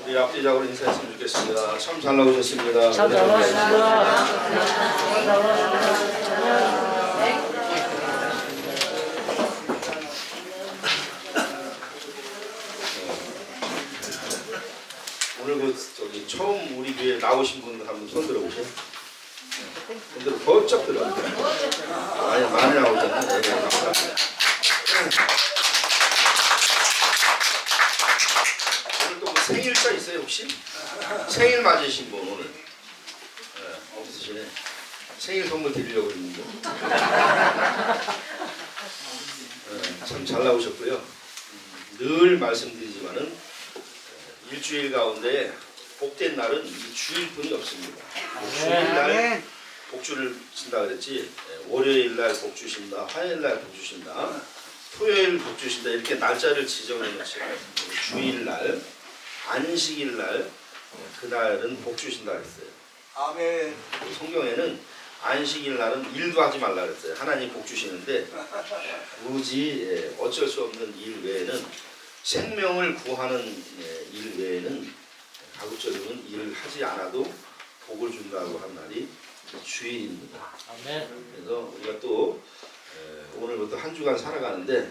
우리 앞뒤적으로 인사했으면 좋겠습니다. 참 잘 나오셨습니다. 참 잘 나오셨습니다. 오늘 저기 처음 우리 교회 나오신 분들 한번 손 들어보세요. 분들 번쩍 들어. 많이 나오잖아요. 네, 감사합니다. 오늘 또 뭐 생일자 있어요 혹시? 생일 맞으신 분 오늘? 네, 없으시네. 생일 선물 드리려고 했는데. 참 잘 나오셨고요. 늘 말씀드리지만은 일주일 가운데 복된 날은 이 주일뿐이 없습니다. 주일날 복주를 신다 그랬지. 월요일날 복주신다, 화요일날 복주신다, 토요일 복주신다 이렇게 날짜를 지정해 놓지. 주일날, 안식일날 그날은 복주신다 그랬어요. 아멘. 성경에는 안식일날은 일도 하지 말라 그랬어요. 하나님 복주시는데 굳이 어쩔 수 없는 일 외에는 생명을 구하는 일 외에는 가급적이면 일을 하지 않아도 복을 준다고 한 날이 주일입니다. 아멘. 그래서 우리가 또 오늘부터 한 주간 살아가는데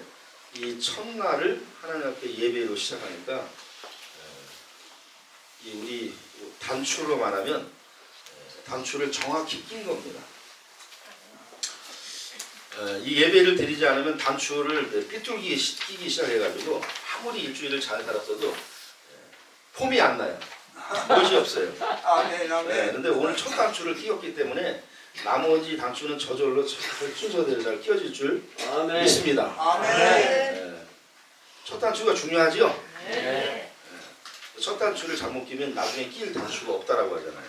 이 첫날을 하나님 앞에 예배로 시작하니까 이 우리 단추로 말하면 단추를 정확히 낀 겁니다. 이 예배를 드리지 않으면 단추를 삐뚤기 끼기 시작해가지고 아무리 일주일을 잘 살았어도 폼이 안 나요. 멋이 없어요. 아멘. 아멘. 근데 오늘 첫 단추를 끼웠기 때문에 나머지 단추는 저절로 순서대로 잘 끼워질 줄 아멘. 믿습니다. 아멘. 첫 단추가 중요하죠? 네. 첫 단추를 잘못 끼면 나중에 끼일 단추가 없다라고 하잖아요.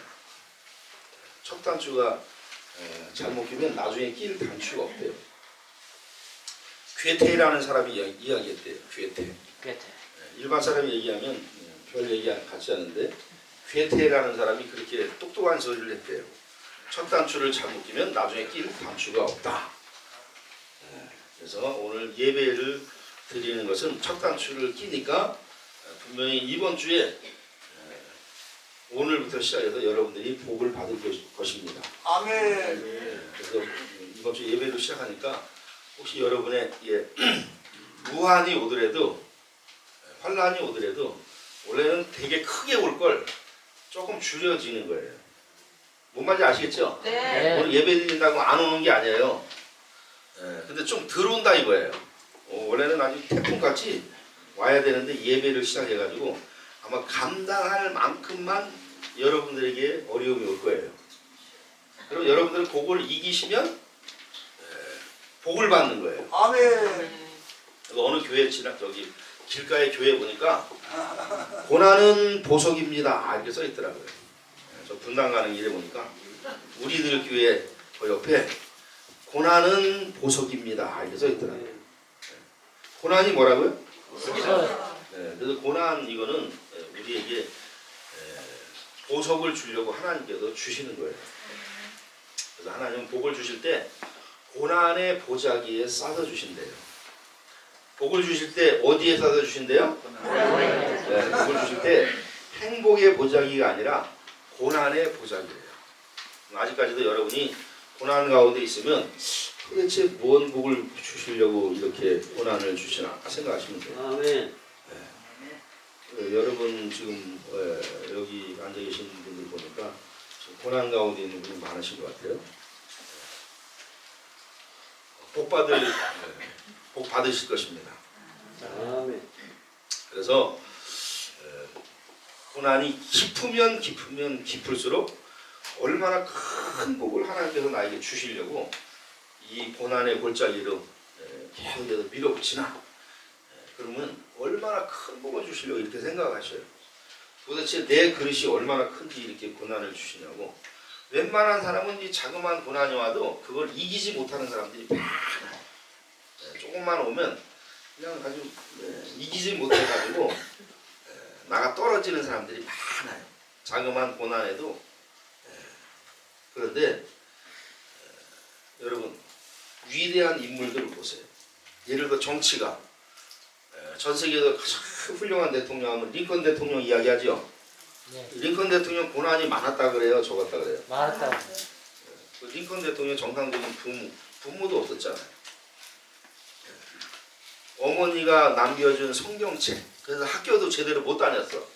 첫 단추가 잘못 끼면 나중에 끼일 단추가 없대요. 괴테라는 사람이 이야기했대요. 괴테. 일반 사람이 얘기하면 별 얘기 같지 않은데 괴테라는 사람이 그렇게 똑똑한 소리를 했대요. 첫 단추를 잘못 끼면 나중에 낄 단추가 없다. 그래서 오늘 예배를 드리는 것은 첫 단추를 끼니까 분명히 이번 주에 오늘부터 시작해서 여러분들이 복을 받을 것입니다. 아멘. 그래서 이번 주 예배로 시작하니까 혹시 여러분의 무한이 오더라도 환란이 오더라도 원래는 되게 크게 올 걸 조금 줄여지는 거예요. 뭔 말인지 아시겠죠? 네. 오늘 예배 드린다고 안 오는 게 아니에요. 근데 좀 들어온다 이거예요. 원래는 아주 태풍같이 와야 되는데 예배를 시작해가지고 아마 감당할 만큼만 여러분들에게 어려움이 올 거예요. 그럼 여러분들은 그걸 이기시면 복을 받는 거예요. 아멘. 어느 교회 저기 길가에 교회 보니까 고난은 보석입니다 이렇게 써 있더라고요. 저 분당 가는 길에 보니까 우리들 교회 그 옆에 고난은 보석입니다 이렇게 써 있더라고요. 고난이 뭐라고요? 그래서 고난 이거는 우리에게 보석을 주려고 하나님께서 주시는 거예요. 그래서 하나님은 복을 주실 때 고난의 보자기에 싸서 주신대요. 복을 주실 때 어디에 싸서 주신대요? 복을 주실 때 행복의 보자기가 아니라 고난의 보자기예요. 아직까지도 여러분이 고난 가운데 있으면 도대체 뭔 복을 주시려고 이렇게 고난을 주시나 생각하시면 돼요. 아멘. 여러분 지금 여기 앉아 계신 분들 보니까 고난 가운데 있는 분이 많으신 것 같아요. 복 받으실 것입니다. 아멘. 그래서 고난이 깊으면 깊을수록 얼마나 큰 복을 하나님께서 나에게 주시려고 이 고난의 골짜기로 계속해서 밀어붙이나 그러면 얼마나 큰 복을 주시려고 이렇게 생각하셔요. 도대체 내 그릇이 얼마나 큰지 이렇게 고난을 주시냐고. 웬만한 사람은 이 자그마한 고난이 와도 그걸 이기지 못하는 사람들이 많아요. 조금만 오면 그냥 아주 이기지 못해가지고 나가 떨어지는 사람들이 많아요. 자그마한 고난에도. 그런데 여러분 위대한 인물들을 보세요. 예를 들어 정치가 전 세계에서 가장 훌륭한 대통령 하면 링컨 대통령 이야기하죠. 네. 링컨 대통령 고난이 많았다 그래요, 적었다 그래요? 많았다. 그 링컨 대통령 정상적인 부모도 없었잖아요. 어머니가 남겨준 성경책, 그래서 학교도 제대로 못 다녔어.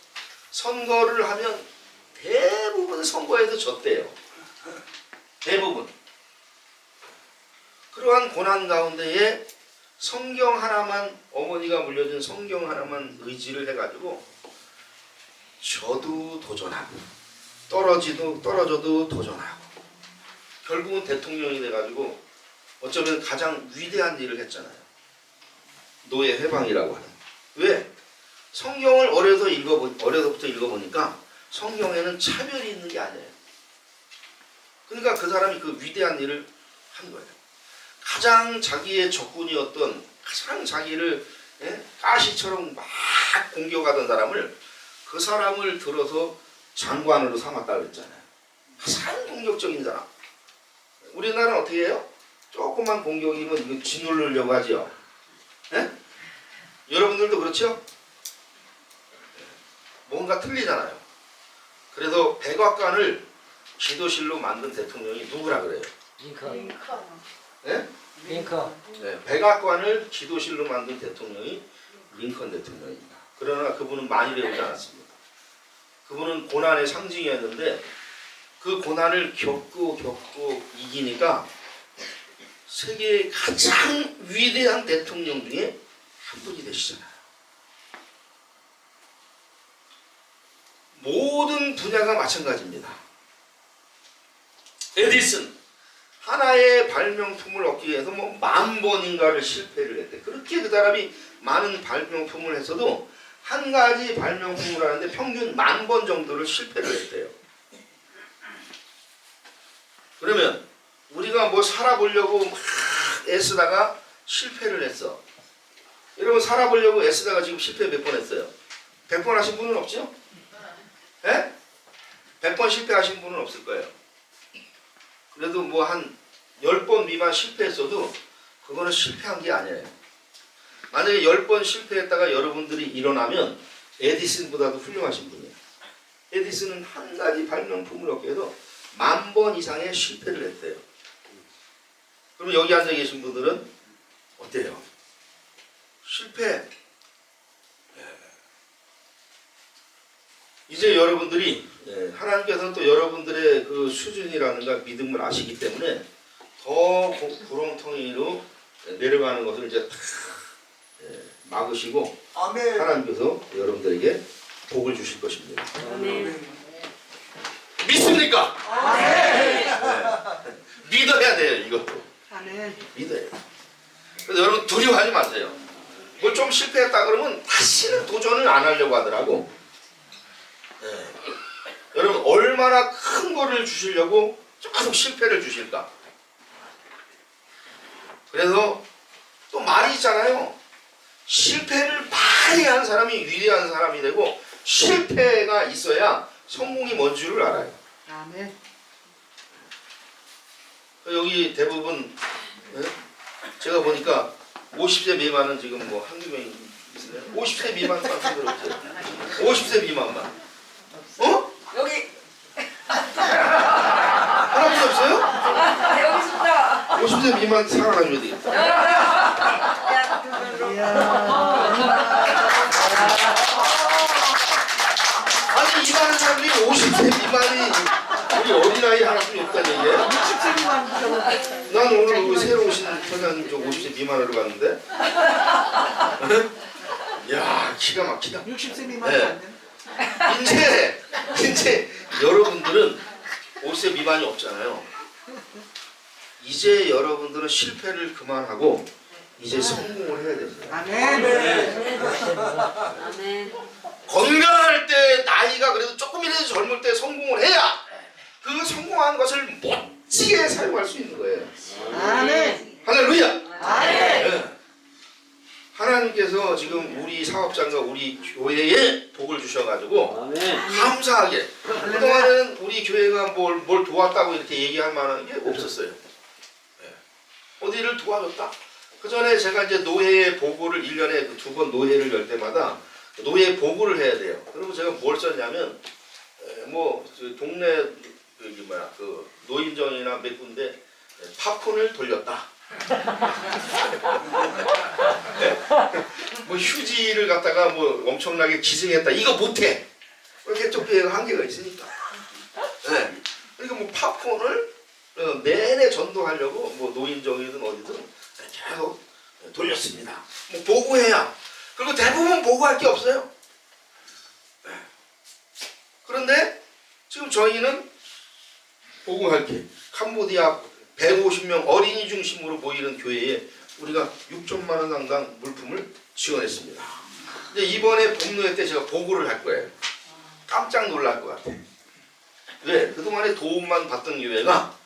선거를 하면 대부분 선거에서 졌대요. 대부분. 그러한 고난 가운데에 성경 하나만, 어머니가 물려준 성경 하나만 의지를 해가지고 저도 도전하고 떨어져도 도전하고 결국은 대통령이 돼가지고 어쩌면 가장 위대한 일을 했잖아요. 노예 해방이라고 하는. 왜? 성경을 어려서부터 읽어보니까 성경에는 차별이 있는 게 아니에요. 그러니까 그 사람이 그 위대한 일을 한 거예요. 가장 자기의 적군이었던, 가장 자기를 가시처럼 막 공격하던 사람을, 그 사람을 들어서 장관으로 삼았다 그랬잖아요. 가장 공격적인 사람. 우리나라는 어떻게 해요? 조금만 공격이면 이거 짓누르려고 하죠. 예? 여러분들도 그렇죠? 뭔가 틀리잖아요. 그래서 백악관을 지도실로 만든 대통령이 누구라 그래요? 링컨. 예? 링컨. 네, 백악관을 지도실로 만든 대통령이 링컨 대통령입니다. 그러나 그분은 많이 배우지 않았습니다. 그분은 고난의 상징이었는데 그 고난을 겪고 이기니까 세계의 가장 위대한 대통령 중에 한 분이 되시잖아요. 모든 분야가 마찬가지입니다. 에디슨 하나의 발명품을 얻기 위해서 뭐 10,000번인가를 실패를 했대. 그렇게 그 사람이 많은 발명품을 했어도 한 가지 발명품을 하는데 평균 10,000번 정도를 실패를 했대요. 그러면 우리가 뭐 살아보려고 막 애쓰다가 실패를 했어. 여러분 살아보려고 애쓰다가 지금 실패 몇 번 했어요? 100번 하신 분은 없죠? 예? 100번 실패하신 분은 없을 거예요. 그래도 뭐 한 10번 미만 실패했어도 그거는 실패한 게 아니에요. 만약에 10번 실패했다가 여러분들이 일어나면 에디슨보다도 훌륭하신 분이에요. 에디슨은 한 가지 발명품을 얻기 위해서 10,000번 이상의 실패를 했대요. 그럼 여기 앉아 계신 분들은 어때요? 실패. 이제 여러분들이 하나님께서는 또 여러분들의 그 수준이라든가 믿음을 아시기 때문에 더 구렁텅이로 내려가는 것을 이제 다 막으시고 아멘. 하나님께서 여러분들에게 복을 주실 것입니다. 아멘. 믿습니까? 아멘. 믿어야 돼요. 이것도 아멘. 믿어야 돼요. 그래서 여러분 두려워하지 마세요. 뭘 좀 실패했다 그러면 다시는 도전을 안 하려고 하더라고. 여러분 얼마나 큰 거를 주시려고 계속 실패를 주실까? 그래서 또 말이 있잖아요. 실패를 많이 한 사람이 위대한 사람이 되고 실패가 있어야 성공이 뭔 줄을 알아요. 아멘. 여기 대부분 제가 보니까 50세 미만은 지금 뭐 한두 명 있어요. 50세 미만만 손들어보세요. 50세 미만만. 어? 여기 할아버지 없어요? 여기 있습니다. 50세 미만 살아가줘야 되겠다. 아니 이 많은 사람들이 50세 미만이 우리 어린아이 하나뿐이 없다는 얘기예요? 60세 미만. 난 오늘 우리 새로 오신 선생님 저 50세 미만으로 갔는데 야 기가 막히다. 60세 미만. 네. 이제 여러분들은 50세 미만이 없잖아요. 이제 여러분들은 실패를 그만하고 이제 성공을 해야 됩니다. 아멘. 아멘. 건강할 때 나이가 그래도 조금이라도 젊을 때 성공을 해야 그 성공한 것을 멋지게 사용할 수 있는 거예요. 아멘. 할렐루야. 아멘. 네. 하나님께서 지금 우리 사업장과 우리 교회에 복을 주셔가지고 아멘. 감사하게 그동안은 우리 교회가 뭘 도왔다고 이렇게 얘기할 만한 게 없었어요. 네. 어디를 도와줬다? 그 전에 제가 이제 노예 보고를 1년에 2번 노예를 열 때마다 노예 보고를 해야 돼요. 그러면 제가 뭘 썼냐면 뭐저 동네 여기 뭐야 그 노인정이나 몇 군데 팝콘을 돌렸다. 네? 뭐 휴지를 갖다가 뭐 엄청나게 기증했다. 이거 못해. 개척교회가 한계가 있으니까. 네. 그러니까 뭐 팝콘을 내내 전도하려고 뭐 노인정이든 어디든 계속 돌렸습니다. 뭐 보고해야. 그리고 대부분 보고할 게 없어요. 네. 그런데 지금 저희는 보고할 게 캄보디아 150명 어린이 중심으로 모이는 교회에 우리가 6천만 원 상당 물품을 지원했습니다. 근데 이번에 복로회 때 제가 보고를 할 거예요. 깜짝 놀랄 것 같아. 왜? 그동안에 도움만 받던 교회가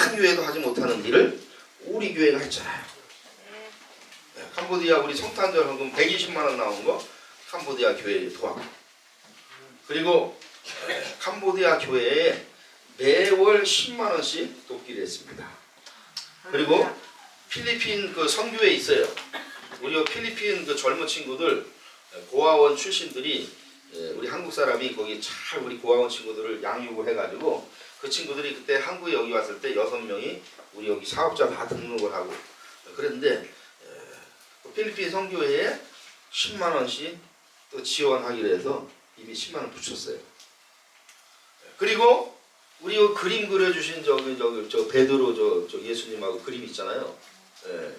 큰 교회도 하지 못하는 일을 우리 교회가 했잖아요. 네, 캄보디아 우리 성탄절 헌금 120만 원 나온 거 캄보디아 교회에 도왔고, 그리고 캄보디아 교회에 매월 10만 원씩 돕기를 했습니다. 그리고 필리핀 그 선교회에 있어요. 우리 필리핀 그 젊은 친구들 고아원 출신들이 우리 한국 사람이 거기 잘 우리 고아원 친구들을 양육을 해가지고 그 친구들이 그때 한국에 여기 왔을 때 6명이 우리 여기 사업자 다 등록을 하고 그랬는데 필리핀 선교회에 10만 원씩 또 지원하기로 해서 이미 10만 원 붙였어요. 그리고 우리 그림 그려주신 저 베드로 저 예수님하고 그림 있잖아요. 예.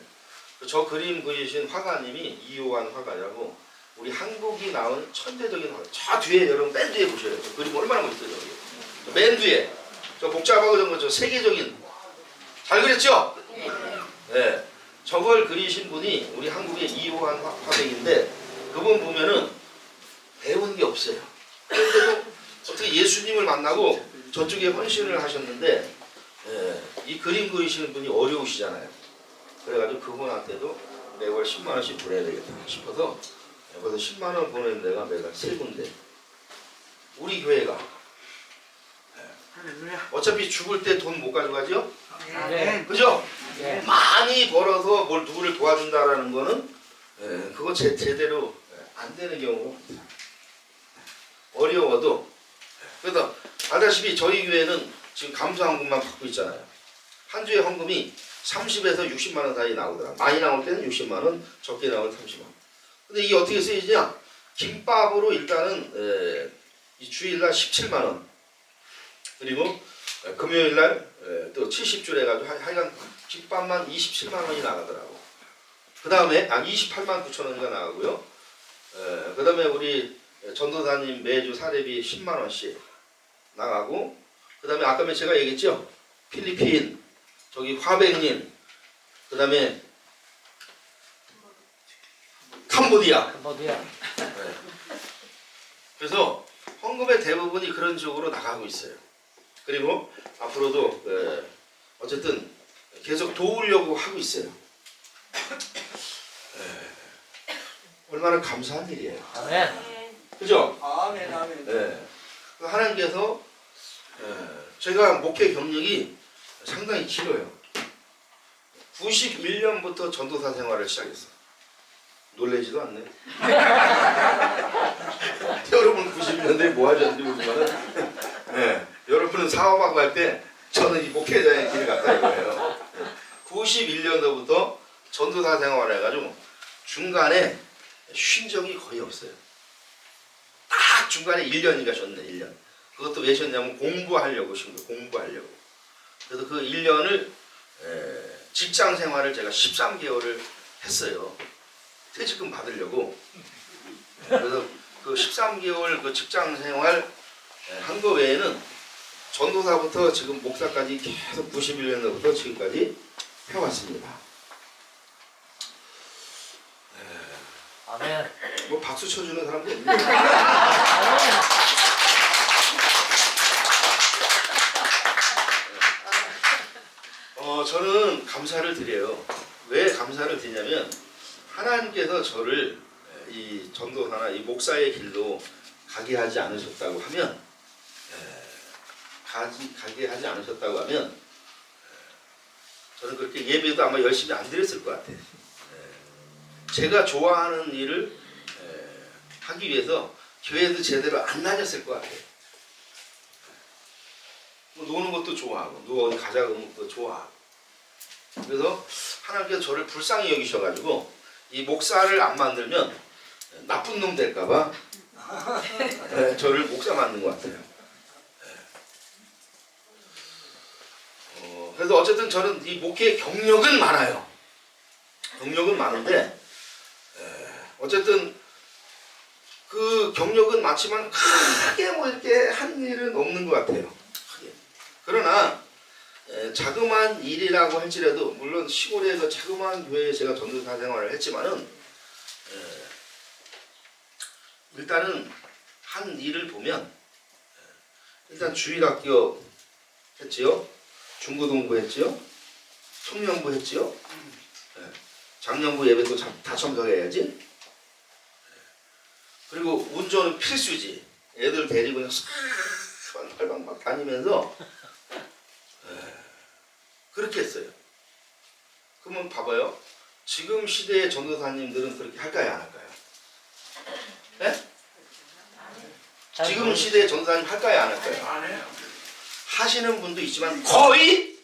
저 그림 그리신 화가님이 이요한 화가라고 우리 한국이 낳은 천재적인 화가. 저 뒤에 여러분 맨 뒤에 보셔요. 저 그림 얼마나 멋있어요. 저기. 맨 뒤에 저 복잡하고 저런 저 세계적인 잘 그렸죠? 예. 저걸 그리신 분이 우리 한국의 이요한 화백인데 그분 보면은 배운 게 없어요. 그런데도 어떻게 예수님을 만나고 저쪽에 헌신을 하셨는데 이 그림 그리시는 분이 어려우시잖아요. 그래가지고 그분한테도 매월 10만 원씩 보내야 되겠다 싶어서 그래서 10만 원 보내는 데가 매달 3군데. 우리 교회가 어차피 죽을 때 돈 못 가져가죠? 네. 그죠? 네. 많이 벌어서 뭘 누구를 도와준다라는 거는 그거 제대로 안 되는 경우가 많다. 어려워도. 그래서 알다시피 저희 교회는 지금 감사 헌금만 받고 있잖아요. 한 주에 헌금이 30에서 60만 원 사이 나오더라. 많이 나올 때는 60만 원, 적게 나오면 30만 원. 근데 이게 어떻게 쓰이냐? 김밥으로 일단은 이 주일날 17만 원. 그리고 금요일날 또 70줄 해가지고 하여간 김밥만 27만 원이 나가더라고. 그 다음에 28만 9천 원이가 나가고요. 그 다음에 우리 전도사님 매주 사례비 10만 원씩 나가고, 그 다음에 아까 제가 얘기했죠? 필리핀, 저기 화백님, 그 다음에 캄보디아. 그래서 헌금의 대부분이 그런 쪽으로 나가고 있어요. 그리고 앞으로도 어쨌든 계속 도우려고 하고 있어요. 얼마나 감사한 일이에요. 아멘. 그죠? 아멘, 아멘. 네. 하나님께서 제가 목회 경력이 상당히 길어요. 91년부터 전도사 생활을 시작했어. 놀래지도 않네. 여러분 91년도에 뭐 하셨는지 모르지만 여러분은 사업하고 할 때 저는 이 목회자의 길을 갔다 이거예요. 91년도부터 전도사 생활을 해가지고 중간에 쉰 적이 거의 없어요. 딱 중간에 1년인가 쉬었네. 1년. 그것도 왜 쉬었냐면 공부하려고 쉰 거예요. 공부하려고. 그래서 그 1년을 직장 생활을 제가 13개월을 했어요. 퇴직금 받으려고. 그래서 그 13개월 그 직장 생활 한 거 외에는 전도사부터 지금 목사까지 계속 91년도부터 지금까지 해왔습니다. 아멘. 뭐 박수 쳐주는 사람도 있는데. 저는 감사를 드려요. 왜 감사를 드리냐면 하나님께서 저를 이 전도사나 이 목사의 길로 가게 하지 않으셨다고 하면 가게 하지 않으셨다고 하면 저는 그렇게 예배도 아마 열심히 안 드렸을 것 같아요. 제가 좋아하는 일을 하기 위해서 교회도 제대로 안 다녔을 것 같아요. 뭐 노는 것도 좋아하고 누가 어디 가자 그러면 그거 좋아하고. 그래서 하나님께서 저를 불쌍히 여기셔가지고 이 목사를 안 만들면 나쁜 놈 될까봐 저를 목사 만든 것 같아요. 그래서 어쨌든 저는 이 목회의 경력은 많아요. 경력은 많은데 어쨌든 그 경력은 많지만 크게 뭐 이렇게 한 일은 없는 것 같아요. 크게. 그러나 자그마한 일이라고 할지라도 물론 시골의 그 자그마한 교회에 제가 전도사 생활을 했지만은 일단은 한 일을 보면 일단 주일학교 했지요. 중고등부 했지요. 청년부 했지요. 작년부 예배도 다 참석해야지. 그리고 운전은 필수지. 애들 데리고 그냥 활방 막 다니면서 그렇게 했어요. 그러면 봐봐요. 지금 시대의 전도사님들은 그렇게 할까요, 안 할까요? 네? 지금 시대의 전도사님 할까요, 안 할까요? 안 해요. 하시는 분도 있지만 거의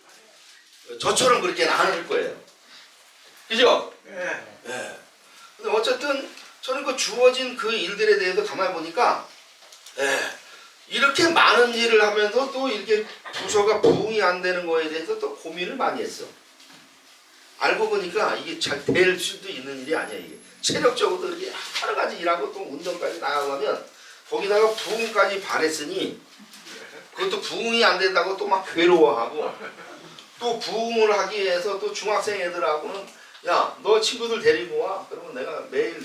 저처럼 그렇게는 안 할 거예요. 그죠? 네. 네. 근데 어쨌든 저는 그 주어진 그 일들에 대해서 가만히 보니까 이렇게 많은 일을 하면서 또 이렇게 부서가 부응이 안 되는 거에 대해서 또 고민을 많이 했어. 알고 보니까 이게 잘 될 수도 있는 일이 아니야. 이게 체력적으로도 이렇게 여러 가지 일하고 또 운동까지 나아가면 거기다가 부응까지 바랬으니 그것도 부응이 안 된다고 또 막 괴로워하고 또 부응을 하기 위해서 또 중학생 애들하고는 야, 너 친구들 데리고 와. 그러면 내가 매일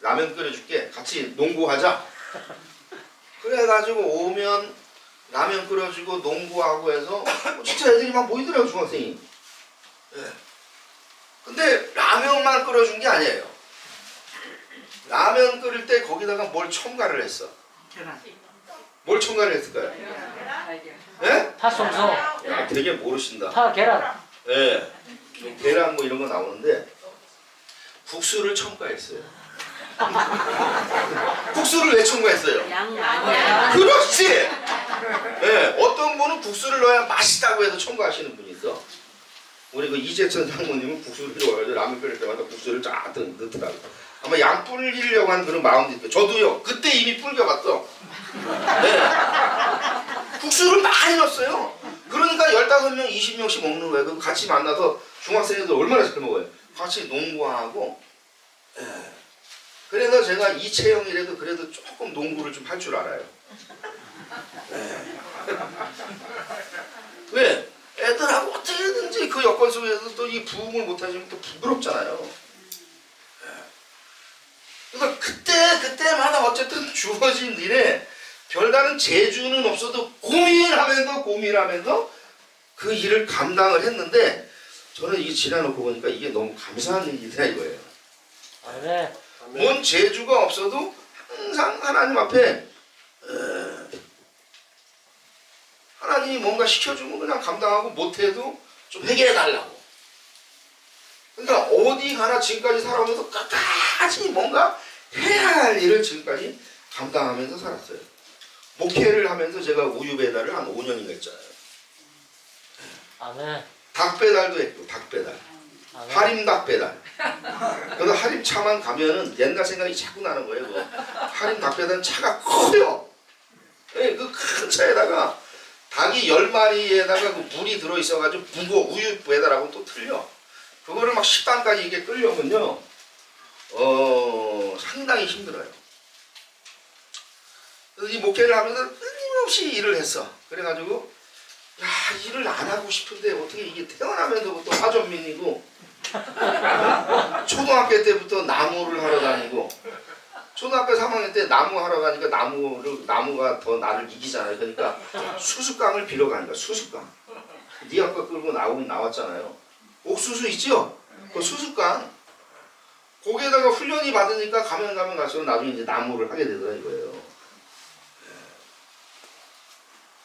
라면 끓여줄게. 같이 농구하자. 그래가지고 오면 라면 끓여주고 농구하고 해서 진짜 애들이 막 모이더라고 중학생이. 근데 라면만 끓여준 게 아니에요. 라면 끓일 때 거기다가 뭘 첨가를 했어. 계란. 뭘 첨가를 했을까요? 예? 파송소, 야, 되게 모르신다. 파 계란. 예. 계란 뭐 이런 거 나오는데 국수를 첨가했어요. 국수를 왜 첨가했어요? 양 많이. 그렇지. 예. 어떤 분은 국수를 넣어야 맛있다고 해서 첨가하시는 분이 있어. 우리 그 이재천 장모님은 국수를 필요해가지고 라면 끓일 때마다 국수를 쫙 넣더라고. 아마 양 불리려고 하는 그런 마음도 있고 저도요. 그때 이미 불겨봤어. 네. 국수를 많이 넣었어요. 그러니까 15명, 20명씩 먹는 거예요. 그럼 같이 만나서 중학생들 얼마나 잘 먹어요. 같이 농구하고. 예. 그래서 제가 이채영이라도 그래도 조금 농구를 좀 할 줄 알아요. 예. 왜? 애들하고 어떻게든지 그 여건 속에서 또 이 부응을 못하시면 또 부끄럽잖아요. 그러니까 그때마다 어쨌든 주어진 일에 별다른 재주는 없어도 고민하면서 그 일을 감당을 했는데 저는 이게 지나놓고 보니까 이게 너무 감사한 일이다 이거예요. 네. 뭔 재주가 없어도 항상 하나님 앞에 하나님이 뭔가 시켜주면 그냥 감당하고 못해도 좀 회개해달라고. 그러니까 어디 가나 지금까지 살아오면서 끝까지 뭔가 해야 할 일을 지금까지 감당하면서 살았어요. 목회를 하면서 제가 우유 배달을 한 5년인가 했잖아요. 아멘. 닭 배달도 했고 닭 배달. 아멘. 하림닭 배달. 그래서 하림차만 가면은 옛날 생각이 자꾸 나는 거예요. 그거. 하림닭 배달은 차가 커요. 네, 그 큰 차에다가 닭이 10마리에다가 그 물이 들어있어가지고 무거 우유 배달하고 또 틀려. 그거를 막 식당까지 이게 끌려면요. 상당히 힘들어요. 그래서 이 목회를 하면서 끊임없이 일을 했어. 그래가지고 야 일을 안 하고 싶은데 어떻게 이게 태어나면서부터 화전민이고 초등학교 때부터 나무를 하러 다니고 초등학교 3학년 때 나무 하러 가니까 나무가 더 나를 이기잖아요. 그러니까 수수깡을 빌어 가니까 수수깡. 네 아까 끌고 나왔잖아요. 옥수수 있죠? 그 수수깡. 거기에다가 훈련이 받으니까 가면 갈수록 나중에 이제 나무를 하게 되더라 이거예요.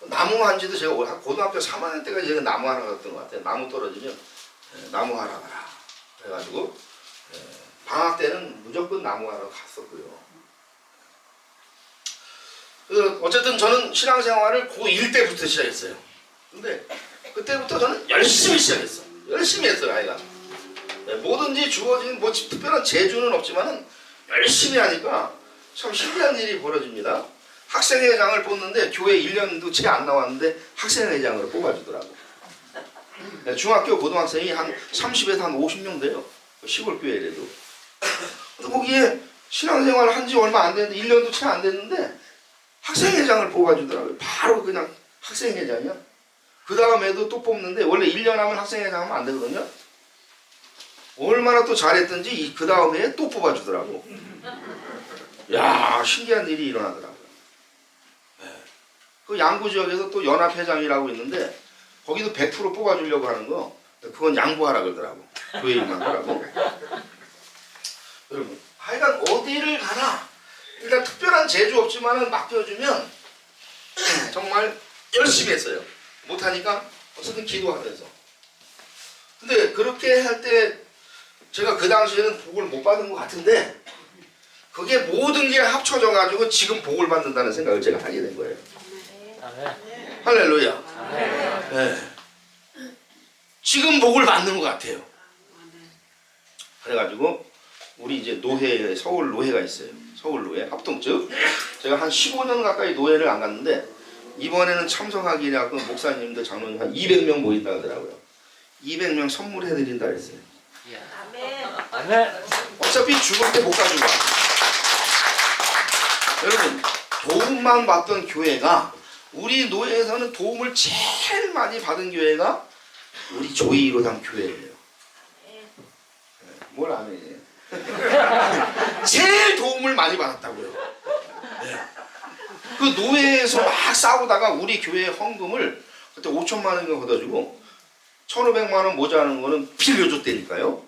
나무 한지도 제가 고등학교 3학년 때까지 제가 나무 하러 갔던 것 같아요. 나무 떨어지면 나무 하러 가라. 그래가지고 방학 때는 무조건 나무 하러 갔었고요. 그래서 어쨌든 저는 신앙생활을 고1 때부터 시작했어요. 근데 그때부터 저는 열심히 시작했어. 열심히 했어요, 아이가. 네, 뭐든지 주어진 뭐 특별한 재주는 없지만은 열심히 하니까 참 신기한 일이 벌어집니다. 학생회장을 뽑는데 교회 1년도 채 안 나왔는데 학생회장으로 뽑아주더라고. 네, 중학교 고등학생이 한 30에서 한 50명 돼요. 시골 교회라도. 근데 거기에 신앙생활 한 지 얼마 안 됐는데 1년도 채 안 됐는데 학생회장을 뽑아주더라고요. 바로 그냥 학생회장이야. 그 다음에도 또 뽑는데 원래 1년 하면 학생회장 하면 안 되거든요. 얼마나 또 잘했든지 그 다음에 또 뽑아주더라고. 야, 신기한 일이 일어나더라고요. 네. 그 양구 지역에서 또 연합회장이라고 있는데 거기도 100% 뽑아주려고 하는 거, 그건 양보하라 그러더라고. 교회만 하라고. 여러분, 하여간 어디를 가나 일단 특별한 재주 없지만은 맡겨주면 정말 열심히 했어요. 못하니까 어쨌든 기도하면서. 근데 그렇게 할 때 제가 그 당시에는 복을 못 받은 것 같은데 그게 모든 게 합쳐져 가지고 지금 복을 받는다는 생각을 제가 하게 된 거예요. 아멘. 할렐루야. 네. 지금 복을 받는 것 같아요. 그래가지고 우리 이제 노회, 서울 노회가 있어요. 서울 노회 합동측. 제가 한 15년 가까이 노회를 안 갔는데 이번에는 참석하기라고 목사님들 장로님 한 200명 모인다 하더라고요. 200명 선물해드린다 그랬어요. 아멘. 어차피 죽을 때 못 가지고 와. 여러분, 도움만 받던 교회가 우리 노회에서는 도움을 제일 많이 받은 교회가 우리 조이로당 교회예요. 뭘 안 해? 제일 도움을 많이 받았다고요. 네. 그 노회에서 막 싸우다가 우리 교회 헌금을 그때 5천만 원인가 걷어주고 1,500만 원 모자라는 거는 빌려줬다니까요.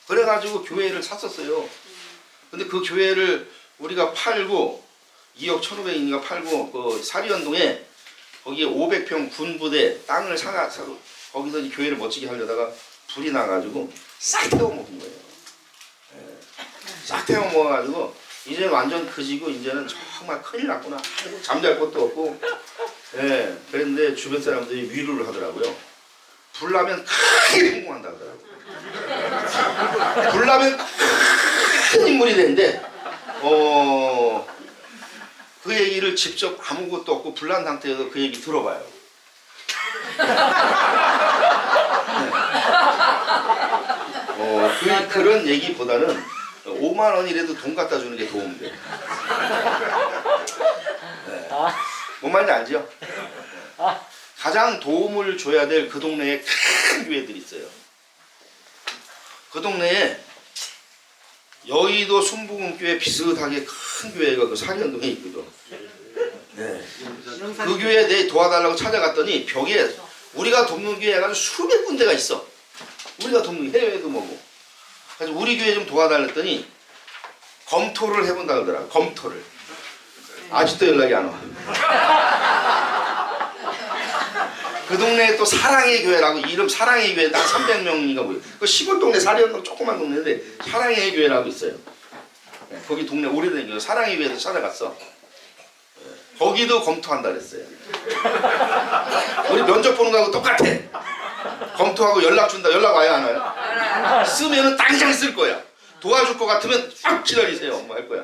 그래가지고 교회를 샀었어요. 근데 그 교회를 우리가 팔고 2억 1,500인가 팔고 그 사리연동에 거기에 500평 군부대 땅을 사고 거기서 이 교회를 멋지게 하려다가 불이 나가지고 싹 태워 먹은 거예요. 예. 싹 태워 먹어가지고 이제 완전 그지고 이제는 정말 큰일 났구나. 잠잘 것도 없고. 예. 그런데 주변 사람들이 위로를 하더라고요. 불나면 크게 성공한다 하더라고요. 불나면 큰 인물이 되는데 그 얘기를 직접 아무것도 없고 불난 상태에서 그 얘기 들어봐요. 네. 그런 얘기보다는 5만 원이라도 돈 갖다 주는 게 도움이 돼요. 네. 뭔 말인지 알죠? 가장 도움을 줘야 될 그 동네에 큰 교회들이 있어요. 그 동네에 여의도 순복음교회 비슷하게 큰 교회가 그 사리연동에 있거든. 네. 그 교회에 내 도와달라고 찾아갔더니 벽에 우리가 돕는 교회 해가지고 수백 군데가 있어. 우리가 돕는 해외에도 뭐고. 그래서 우리 교회 좀 도와달랬더니 검토를 해본다 그러더라고. 검토를. 아직도 연락이 안 와. 그 동네에 또 사랑의 교회라고 이름 사랑의 교회 딱 300명인가 뭐예요. 그 시골 동네 사리연동 조그만 동네인데 사랑의 교회라고 있어요. 네, 거기 동네 오래된 교회 사랑의 교회에서 찾아갔어. 네, 거기도 검토한다 그랬어요. 우리 면접 보는 거하고 똑같아. 검토하고 연락 준다. 연락 와요 안 와요? 쓰면은 당장 쓸 거야. 도와줄 것 같으면 딱 기다리세요. 뭐 할 거야.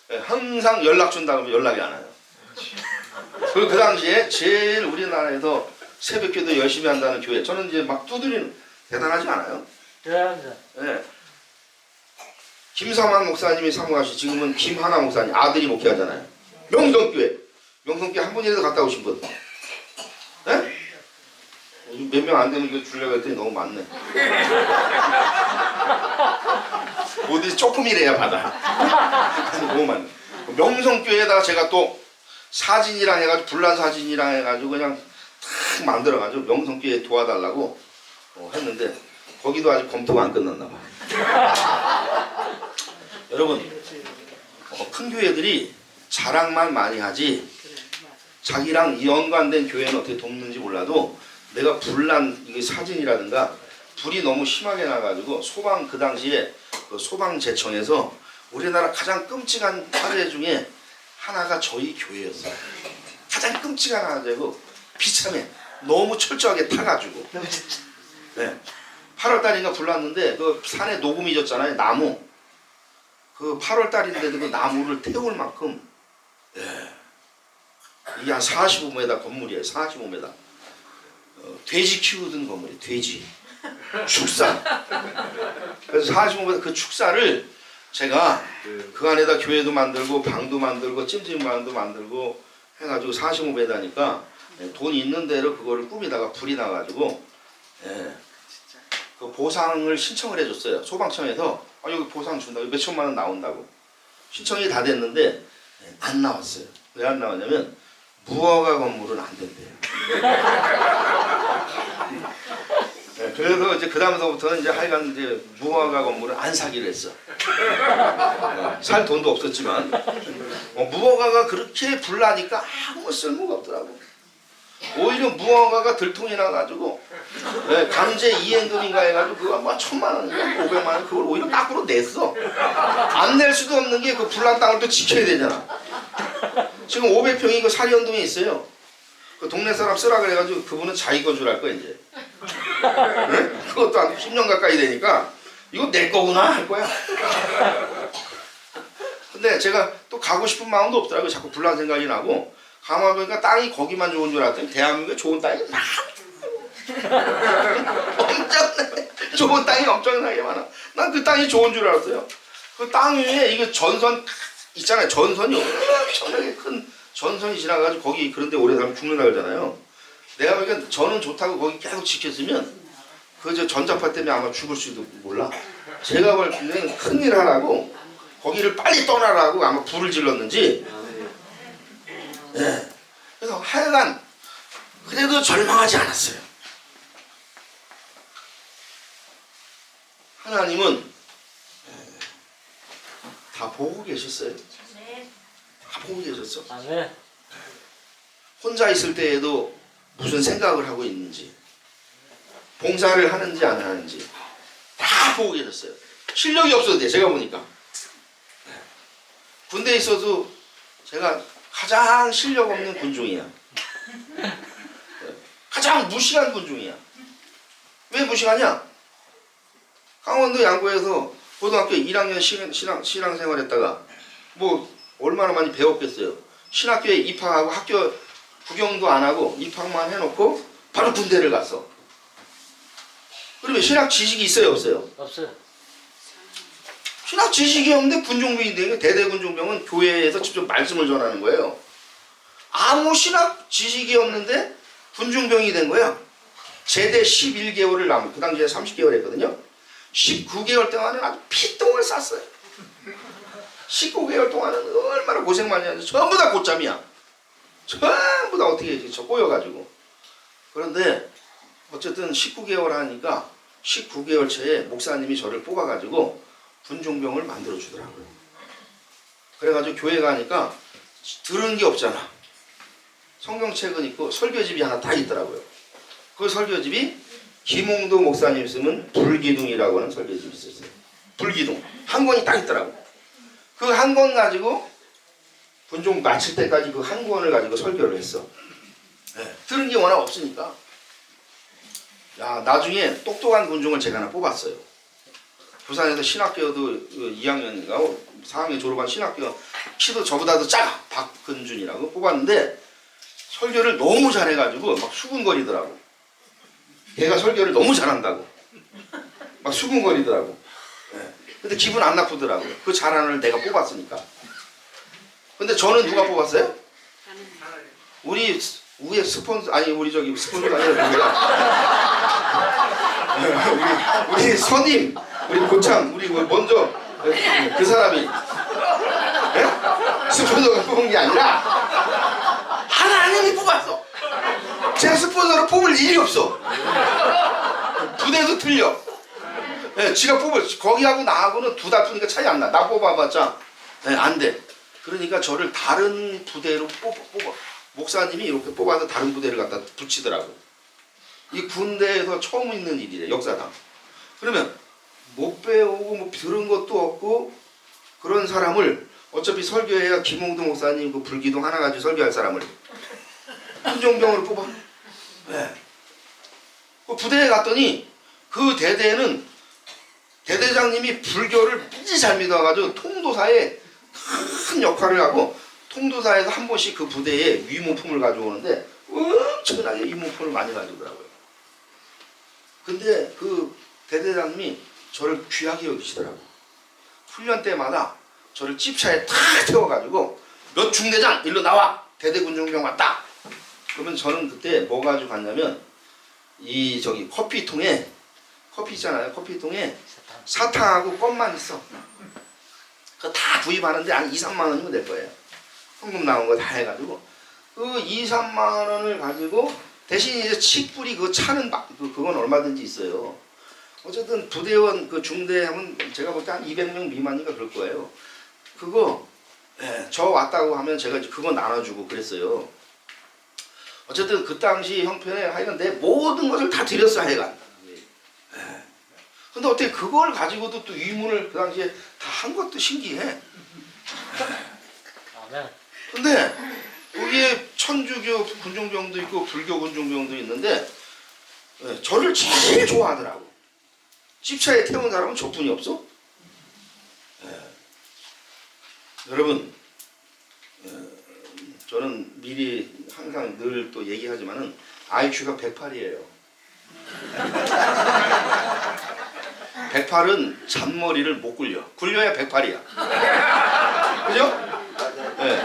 네, 항상 연락 준다 그러면 연락이 안 와요. 그리고 그 당시에 제일 우리나라에서 새벽기도 열심히 한다는 교회. 저는 이제 막 두드리는 대단하지 않아요? 네. 김삼환 목사님이 사모하시 지금은 김하나 목사님 아들이 목회하잖아요. 명성교회. 명성교회 한 분이라도 갔다 오신 분. 네? 몇 명 안 되면 이거 주려고 했더니 너무 많네. 어디 조금이래야 받아. 너무 많네. 명성교회에다가 제가 또 사진이랑 해가지고 불난 사진이랑 해가지고 그냥 탁 만들어가지고 명성교회 도와달라고 했는데 거기도 아직 검토가 안 끝났나 봐. 여러분 큰 교회들이 자랑만 많이 하지 자기랑 연관된 교회는 어떻게 돕는지 몰라도 내가 불난 이게 사진이라든가 불이 너무 심하게 나가지고 소방 그 당시에 그 소방제청에서 우리나라 가장 끔찍한 사례 중에 하나가 저희 교회였어요. 가장 끔찍한 하나고 비참해. 너무 철저하게 타가지고. 네. 8월달인가 불났는데 그 산에 녹음이 졌잖아요. 나무. 그 8월달인데도 그 나무를 태울 만큼 이게 한 45m 건물이에요. 45m. 돼지 키우던 건물이에요. 돼지. 축사. 그래서 45m 그 축사를 제가 그 안에다 교회도 만들고 방도 만들고 찜질방도 만들고 해가지고 45m니까 돈 있는 대로 그거를 꾸미다가 불이 나가지고 그 보상을 신청을 해줬어요. 소방청에서 여기 보상 준다고 몇 천만 원 나온다고 신청이 다 됐는데 안 나왔어요. 왜 안 나왔냐면 무허가 건물은 안 된대요. 그래서 이제 그 다음서부터는 이제 하여간 이제 무허가 건물을 안 사기로 했어. 살 돈도 없었지만 무허가가 그렇게 불나니까 아무 쓸모가 없더라고. 오히려 무허가가 들통이 나가지고 강제 이행금인가 해가지고 그거 뭐 1,000만 원인가 500만 원 그걸 오히려 밖으로 냈어. 안 낼 수도 없는 게 그 불난 땅을 또 지켜야 되잖아. 지금 500평이 그 사리언동에 있어요. 그 동네 사람 쓰라 그래가지고 그분은 자기 거주를 할 거야 이제. 네? 그것도 한 10년 가까이 되니까 이거 내 거구나 할 거야. 근데 제가 또 가고 싶은 마음도 없더라고요. 자꾸 불난 생각이 나고 가만 보니까 땅이 거기만 좋은 줄 알았더니 대한민국에 좋은 땅이 엄청나게 좋은 땅이 엄청나게 많아. 난 그 땅이 좋은 줄 알았어요. 그 땅 위에 이거 전선 있잖아요. 전선이 엄청나게 큰 전선이 지나가지고 거기 그런데 오래 살면 죽는다 그러잖아요. 내가 보니까 저는 좋다고 거기 계속 지켰으면 그 저 전자파 때문에 아마 죽을 수도 몰라. 제가 볼 때는 큰일 하라고 거기를 빨리 떠나라고 아마 불을 질렀는지. 네. 그래서 하여간 그래도 절망하지 않았어요. 하나님은 다 보고 계셨어요. 다 보고 계셨어. 아멘. 혼자 있을 때에도 무슨 생각을 하고 있는지, 봉사를 하는지 안 하는지 다 보고 계셨어요. 실력이 없어도 돼. 제가 보니까 군대에 있어도 제가 가장 실력 없는 군중이야. 가장 무식한 군중이야. 왜 무식하냐? 강원도 양구에서 고등학교 1학년 신앙생활 했다가 뭐 얼마나 많이 배웠겠어요. 신학교에 입학하고 학교 구경도 안 하고 입학만 해놓고 바로 군대를 갔어. 그러면 신학 지식이 있어요 없어요? 없어요. 신학 지식이 없는데 군종병이 되니까 대대군종병은 교회에서 직접 말씀을 전하는 거예요. 아무 신학 지식이 없는데 군중병이 된 거야. 제대 11개월을 남은 그 당시에 30개월 했거든요. 19개월 동안은 아주 피똥을 쌌어요. 19개월 동안은 얼마나 고생 많이 하는지 전부 다 곧잠이야. 전부 다 어떻게 해야지 저 꼬여가지고. 그런데 어쨌든 19개월 하니까 19개월 차에 목사님이 저를 뽑아가지고 군종병을 만들어 주더라고요. 그래가지고 교회 가니까 들은 게 없잖아. 성경책은 있고 설교집이 하나 다 있더라고요. 그 설교집이 김홍도 목사님 쓰면 불기둥이라고 하는 설교집이 있었어요. 불기둥 한 권이 딱 있더라고. 그 한 권 가지고 군종 마칠 때까지 그 한 권을 가지고 설교를 했어. 네. 들은 게 워낙 없으니까. 야, 나중에 똑똑한 군종을 제가 하나 뽑았어요. 부산에서 신학교도 2학년인가 4학년 졸업한 신학교 키도 저보다도 작아. 박근준이라고 뽑았는데 설교를 너무 잘해가지고 막 수근거리더라고. 걔가 설교를 너무 잘한다고 막 수근거리더라고. 네. 근데 기분 안 나쁘더라고요. 그 잘하는 걸 내가 뽑았으니까. 근데 저는 누가 뽑았어요? 우리 위에 스폰서 아니 우리 저기 스폰서가 아니라 누구야? 우리 선임 우리 고참 우리 먼저 그 사람이 네? 스폰서가 뽑은 게 아니라 하나님이 뽑았어. 제 스폰서를 뽑을 일이 없어. 부대도 틀려. 네, 지가 뽑을 거기하고 나하고는 두 달 뿐이니까 차이 안 나. 나 뽑아봤자 네, 안 돼. 그러니까 저를 다른 부대로 뽑아. 목사님이 이렇게 뽑아서 다른 부대를 갖다 붙이더라고. 이 군대에서 처음 있는 일이래. 역사상. 그러면 못 배우고 뭐 들은 것도 없고 그런 사람을 어차피 설교해야 김홍도 목사님 그 불기둥 하나 가지고 설교할 사람을 군종병으로 뽑아. 네. 그 부대에 갔더니 그 대대에는 대대장님이 불교를 무지 잘 믿어가지고 통도사에 큰 역할을 하고 통도사에서 한 번씩 그 부대에 위문품을 가져오는데 엄청나게 위문품을 많이 가져오더라고요. 근데 그 대대장님이 저를 귀하게 여기시더라고. 훈련 때마다 저를 찝차에 탁 태워가지고 몇 중대장 일로 나와 대대군종병 왔다. 그러면 저는 그때 뭐 가지고 갔냐면 이 저기 커피통에 커피 있잖아요. 커피통에 사탕하고 껌만 있어. 그거 다 구입하는데 한 2, 3만 원이면 될 거예요. 현금 나온 거 다 해가지고 그 2, 3만 원을 가지고 대신 이제 칡뿌리 그 차는 그건 얼마든지 있어요. 어쨌든 부대원 그 중대 하면 제가 볼 때 한 200명 미만인가 그럴 거예요. 그거 저 왔다고 하면 제가 그거 나눠주고 그랬어요. 어쨌든 그 당시 형편에 하여간 내 모든 것을 다 드렸어 하여간. 근데 어떻게 그걸 가지고도 또 위문을 그 당시에 다 한 것도 신기해. 근데 거기에 천주교 군종병도 있고 불교 군종병도 있는데 저를 제일 좋아하더라고. 찝차에 태운 사람은 저뿐이 없어. 여러분 저는 미리 항상 늘 또 얘기하지만은 IQ가 108이에요. 108은 잔머리를 못 굴려. 굴려야 108이야. 그죠? 네.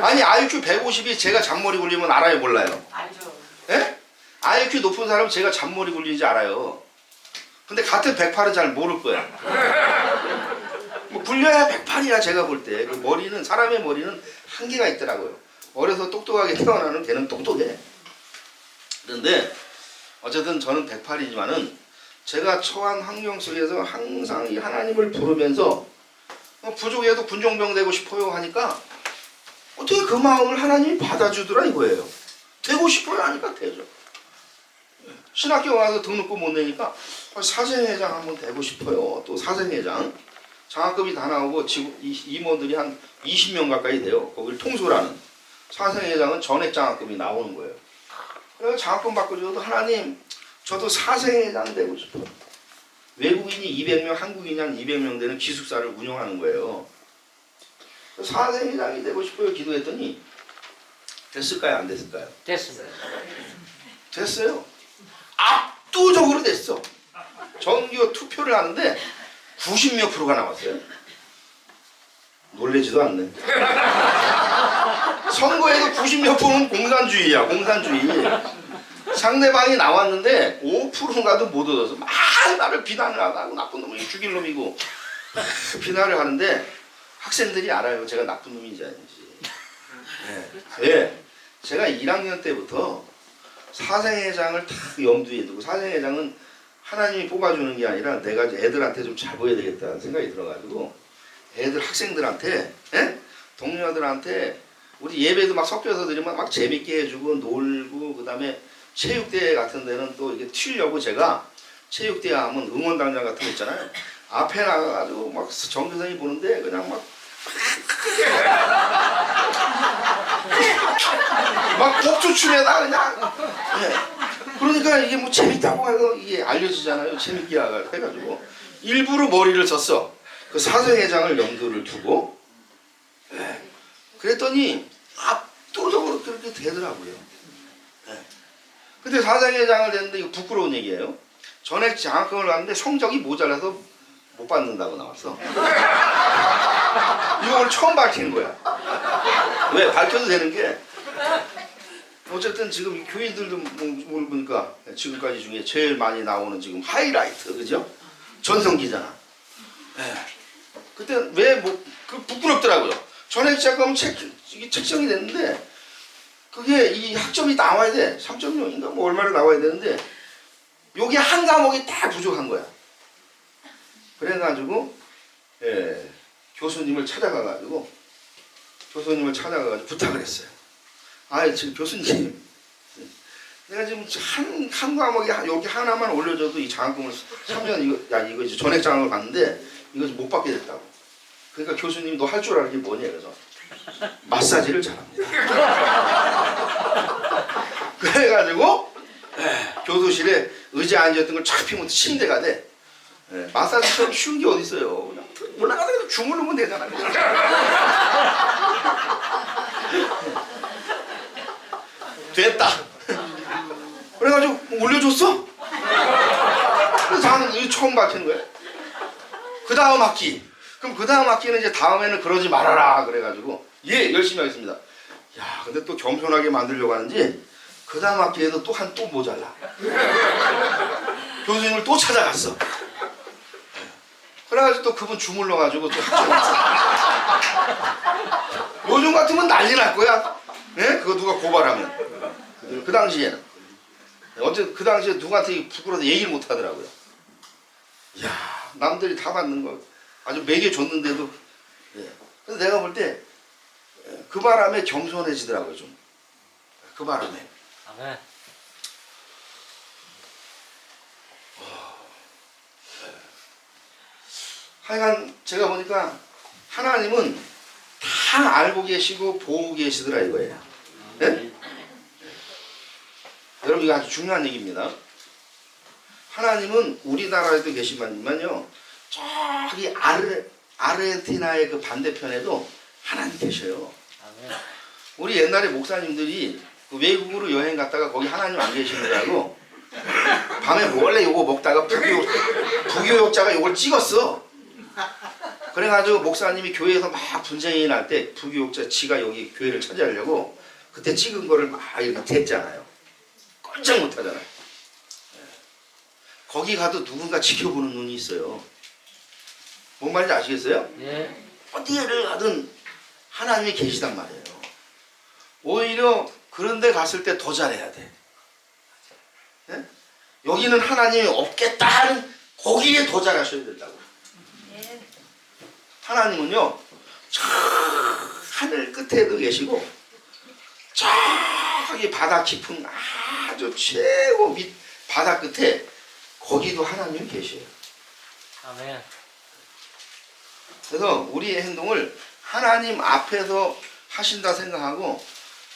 아니 IQ 150이 제가 잔머리 굴리면 알아요 몰라요? 알죠. 예? IQ 높은 사람은 제가 잔머리 굴리는지 알아요. 근데 같은 108은 잘 모를 거야. 뭐 굴려야 108이야 제가 볼 때. 그 머리는 사람의 머리는 한계가 있더라고요. 어려서 똑똑하게 태어나는 걔는 똑똑해. 그런데 어쨌든 저는 108이지만은 제가 처한 환경 속에서 항상 이 하나님을 부르면서 부족해도 군종병 되고 싶어요 하니까 어떻게 그 마음을 하나님이 받아주더라 이거예요. 되고 싶어요 하니까 되죠. 신학교 와서 등록금 못 내니까 사생회장 한번 되고 싶어요. 또 사생회장 장학금이 다 나오고 지금 임원들이 한 20명 가까이 돼요. 거기를 통솔하는 사생회장은 전액 장학금이 나오는 거예요. 그래서 장학금 받고 줘도 하나님 저도 사생회장 되고 싶어요. 외국인이 200명, 한국인이 한 200명 되는 기숙사를 운영하는 거예요. 사생회장이 되고 싶어요 기도했더니 됐을까요 안 됐을까요? 됐습니다. 됐어요. 압도적으로 됐어. 전교 투표를 하는데 90몇 프로가 나왔어요. 놀래지도 않네. 선거에도 90몇 프로는 공산주의야. 공산주의. 상대방이 나왔는데 5%가도 못 얻어서 막 나를 비난을 하고 나쁜 놈이 죽일 놈이고 비난을 하는데 학생들이 알아요. 제가 나쁜 놈인지 아닌지. 네. 제가 1학년 때부터 사생회장을 다 염두에 두고 사생회장은 하나님이 뽑아주는 게 아니라 내가 애들한테 좀 잘 보여야 되겠다는 생각이 들어가지고 애들 학생들한테 동료들한테 우리 예배도 막 섞여서 드리면 막 재밌게 해주고 놀고 그 다음에 체육대회 같은 데는 또 이게 튀려고 제가 체육대회 하면 응원단장 같은 거 있잖아요. 앞에 나가가지고 막 전교생이 보는데 그냥 막 복주춤에다 그냥 그러니까 이게 뭐 재밌다고 해서 이게 알려지잖아요. 재밌게 해가지고 일부러 머리를 썼어. 그 사생회장을 염두를 두고 그랬더니 압도적으로 그렇게 되더라고요. 근데 사생회장을 됐는데 이거 부끄러운 얘기예요. 전액 장학금을 받는데 성적이 모자라서 못 받는다고 나왔어. 이거 오늘 처음 밝히는 거야. 왜? 밝혀도 되는 게 어쨌든 지금 교인들도 뭘 보니까 지금까지 중에 제일 많이 나오는 지금 하이라이트 그죠? 전성기잖아. 그때 왜 그 부끄럽더라고요. 전액 장학금 이게 책정이 됐는데 그게 이 학점이 나와야 돼. 3.0인가 뭐 얼마를 나와야 되는데 여기 한 과목이 다 부족한 거야. 그래가지고 교수님을 찾아가가지고 부탁을 했어요. 지금 교수님 내가 지금 한 과목에 여기 하나만 올려줘도 이 장학금을 3년 이거 이제 전액 장학을 받는데 이거 못 받게 됐다고. 그러니까 교수님 너 할 줄 아는 게 뭐냐 그래서 마사지를 잘합니다. 그래가지고 교도실에 의자에 앉았던 걸 쫙 피면 침대가 돼. 예, 마사지처럼 쉬운 게 어디 있어요. 그냥 올라가다가 주무르면 되잖아. 됐다. 그래가지고 올려줬어. 그래서 나는 이거 처음 박히는 거야. 그 다음 학기. 그럼 그 다음 학기는 이제 다음에는 그러지 말아라 그래가지고 예 열심히 하겠습니다. 야 근데 또 겸손하게 만들려고 하는지 그 다음 학기에도 또 모자라. 교수님을 또 찾아갔어. 그래가지고 또 그분 주물러가지고 또 학교 요즘 같으면 난리 날 거야. 예? 그거 누가 고발하면. 그 당시에는 어째 그 당시에 누구한테 부끄러워서 얘기를 못 하더라고요. 야 남들이 다 받는 거 아주 매겨줬는데도. 예. 그래서 내가 볼 때 그 바람에 겸손해지더라고요 좀. 그 바람에. 아멘. 하여간 제가 보니까 하나님은 다 알고 계시고 보고 계시더라 이거예요. 네? 여러분 이거 아주 중요한 얘기입니다. 하나님은 우리나라에도 계시만요 저기 아르헨티나의 그 반대편에도 하나님 계셔요. 아멘. 우리 옛날에 목사님들이 그 외국으로 여행 갔다가 거기 하나님 안 계시느라고 밤에 몰래 요거 먹다가 부교육자가 요걸 찍었어. 그래가지고 목사님이 교회에서 막 분쟁이 날 때 부교육자 지가 여기 교회를 차지하려고 그때 찍은 거를 막 이렇게 댔잖아요. 꼼짝 못하잖아요. 거기 가도 누군가 지켜보는 눈이 있어요. 뭔 말인지 아시겠어요? 예. 어디를 가든 하나님이 계시단 말이에요. 오히려 그런 데 갔을 때 더 잘해야 돼. 네? 여기는 하나님이 없겠다는 거기에 더 잘하셔야 된다고. 하나님은요 저 하늘 끝에도 계시고 저기 바다 깊은 아주 최고 밑 바다 끝에 거기도 하나님이 계셔요. 아멘. 그래서 우리의 행동을 하나님 앞에서 하신다 생각하고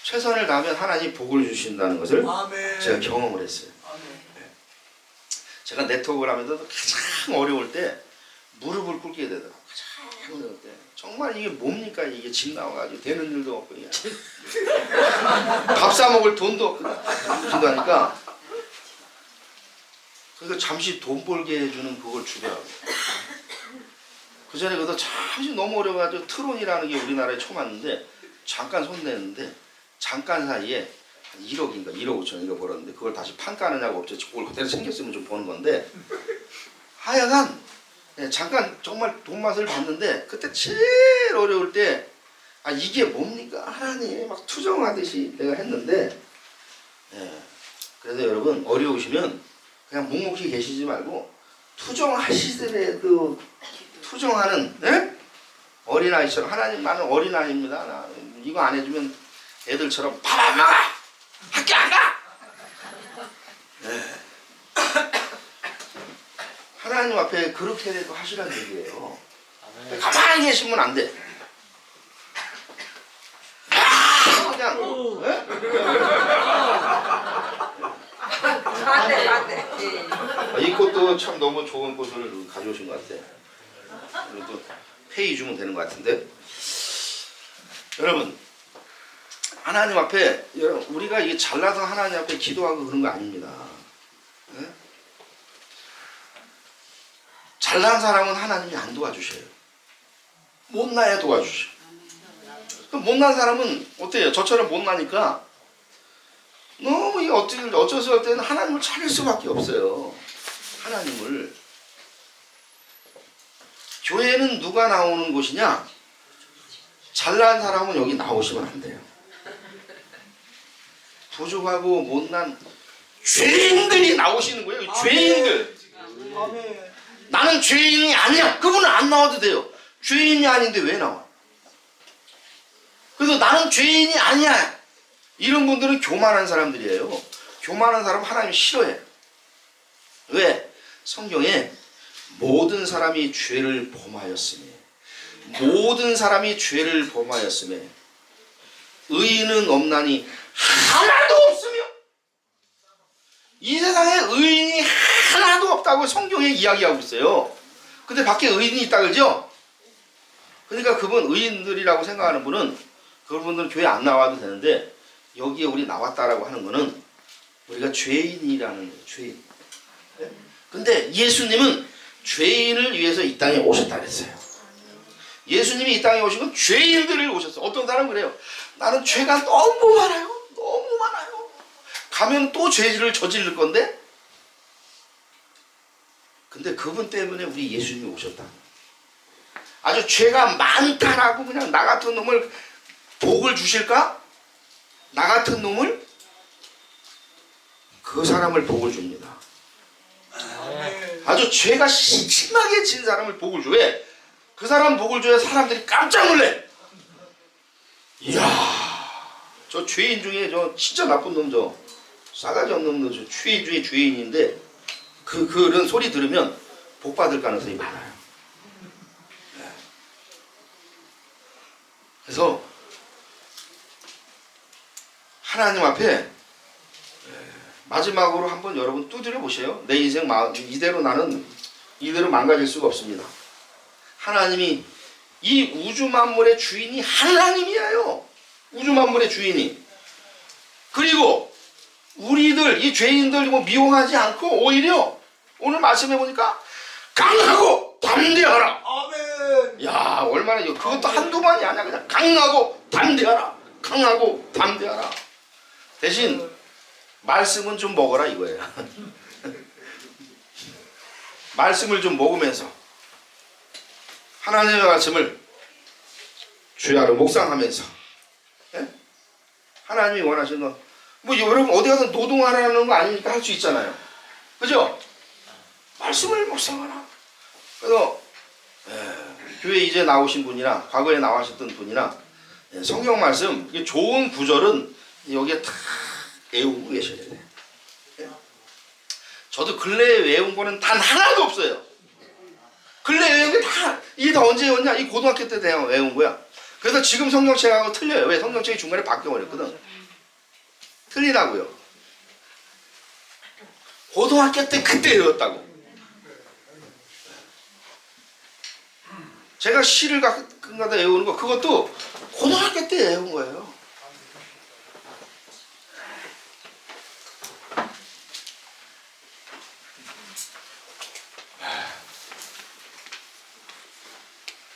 최선을 다하면 하나님 복을 주신다는 것을 아멘. 제가 경험을 했어요. 제가 네트워크를 하면서 가장 어려울 때 무릎을 꿇게 되더라고요. 가장 어려울 때. 정말 이게 뭡니까? 이게 집 나와가지고 되는 일도 없고 밥 사 먹을 돈도 없고 그러니까 그러니까 잠시 돈 벌게 해주는 그걸 주더라고요. 그 전에 그래도 잠시 너무 어려워가지고 트론이라는 게 우리나라에 처음 왔는데 잠깐 손대는데 잠깐 사이에 한 1억인가 1억 5천인가 벌었는데 그걸 다시 판가느냐고 없죠. 그걸 그대로 챙겼으면 좀 버는 건데 하여간 잠깐 정말 돈 맛을 봤는데 그때 제일 어려울 때 아 이게 뭡니까 하나님 막 투정하듯이 내가 했는데 그래서 여러분 어려우시면 그냥 묵묵히 계시지 말고 투정하시더라도 투정하는 어린아이처럼 하나님 나는 어린아이입니다. 나 이거 안 해주면 애들처럼 밥 안 먹어! 학교 안 가! 하나님 앞에 그렇게라도 하시라는 얘기예요. 아멘. 가만히 계시면 안 돼. 그냥 이 꽃도 참 너무 좋은 꽃을 가져오신 것 같아. 그리고 또 회의 주면 되는 것 같은데. 여러분 하나님 앞에 우리가 이게 잘나서 하나님 앞에 기도하고 그런 거 아닙니다. 네? 잘난 사람은 하나님이 안 도와주셔요. 못나야 도와주셔. 그럼 못난 사람은 어때요? 저처럼 못나니까 너무 이게 어쩔 수 없을 때는 하나님을 찾을 수밖에 없어요. 하나님을. 교회는 누가 나오는 곳이냐? 잘난 사람은 여기 나오시면 안 돼요. 부족하고 못난 죄인들이 나오시는 거예요. 죄인들. 나는 죄인이 아니야. 그분은 안 나와도 돼요. 죄인이 아닌데 왜 나와? 그래서 나는 죄인이 아니야. 이런 분들은 교만한 사람들이에요. 교만한 사람 하나님 싫어해. 왜? 성경에 모든 사람이 죄를 범하였으며 모든 사람이 죄를 범하였으며 의인은 없나니 하나도 없으며 이 세상에 의인이 하나도 없다고 성경에 이야기하고 있어요. 근데 밖에 의인이 있다 그러죠? 그러니까 그분 의인들이라고 생각하는 분은 그분들은 교회 안 나와도 되는데 여기에 우리 나왔다라고 하는 거는 우리가 죄인이라는 거예요. 죄인. 근데 예수님은 죄인을 위해서 이 땅에 오셨다 그랬어요. 예수님이 이 땅에 오신 건 죄인들을 오셨어요. 어떤 사람은 그래요. 나는 죄가 너무 많아요. 너무 많아요. 가면 또 죄를 저지를 건데 근데 그분 때문에 우리 예수님이 오셨다. 아주 죄가 많다라고 그냥 나 같은 놈을 복을 주실까? 나 같은 놈을 그 사람을 복을 줍니다. 아주 죄가 심하게 진 사람을 복을 줘. 왜? 그 사람 복을 줘야 사람들이 깜짝 놀래. 이야, 저 죄인 중에 저 진짜 나쁜 놈, 저 싸가지 없는 놈, 저 죄인 중에 죄인인데 그런 소리 들으면 복 받을 가능성이 많아요. 그래서 하나님 앞에 마지막으로 한번 여러분 두드려 보세요. 내 인생 이대로 나는 이대로 망가질 수가 없습니다. 하나님이 이 우주 만물의 주인이 하나님이에요. 우주 만물의 주인이. 그리고 우리들 이 죄인들 뭐 미워하지 않고 오히려 오늘 말씀해 보니까 강하고 담대하라. 아멘. 야, 얼마나 그것도 한두 번이 아니야. 그냥 강하고 담대하라. 강하고 담대하라. 대신 말씀은 좀 먹어라 이거예요. 말씀을 좀 먹으면서 하나님의 말씀을 주야로 묵상하면서 하나님이 원하시는 거 뭐 여러분 어디 가서 노동하라는 거 아니니까 할 수 있잖아요. 그죠? 말씀을 묵상하라. 그래서 교회 이제 나오신 분이나 과거에 나와셨던 분이나 성경 말씀 이게 좋은 구절은 여기에 다 외우고 계셔야 돼요. 저도 근래에 외운 거는 단 하나도 없어요. 근래에 외운 게 다 이게 다 언제 외웠냐? 이 고등학교 때 내가 외운 거야. 그래서 지금 성경책하고 틀려요. 왜? 성경책이 중간에 바뀌어버렸거든. 틀리다고요. 고등학교 때 그때 외웠다고. 제가 시를 가끔가다 외우는 거 그것도 고등학교 때 외운 거예요.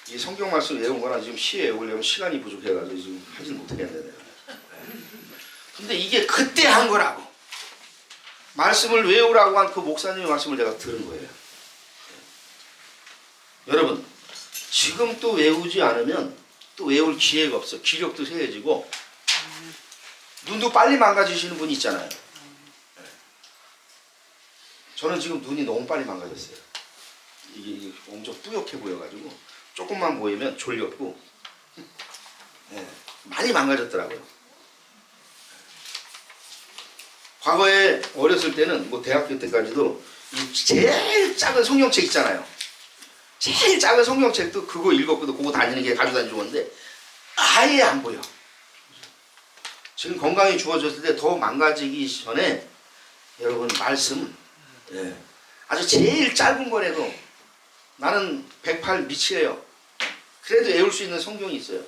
이 성경 말씀 외운 거나 지금 시 외우려면 시간이 부족해가지고 지금 하질 못하겠네요. 근데 이게 그때 한 거라고. 말씀을 외우라고 한 그 목사님의 말씀을 내가 들은 거예요. 여러분 지금 또 외우지 않으면 또 외울 기회가 없어. 기력도 세해지고 눈도 빨리 망가지시는 분이 있잖아요. 저는 지금 눈이 너무 빨리 망가졌어요. 이게 엄청 뿌옇게 보여가지고 조금만 보이면 졸렸고 많이 망가졌더라고요. 과거에 어렸을 때는 뭐 대학교 때까지도 이 제일 작은 성경책 있잖아요. 제일 작은 성경책도 그거 읽었거든. 그거 다니는 게 가지고 다니는 좋은데 아예 안 보여. 지금 건강이 주어졌을 때 더 망가지기 전에 여러분 말씀 아주 제일 짧은 거라도 나는 108 미치예요. 그래도 외울 수 있는 성경이 있어요.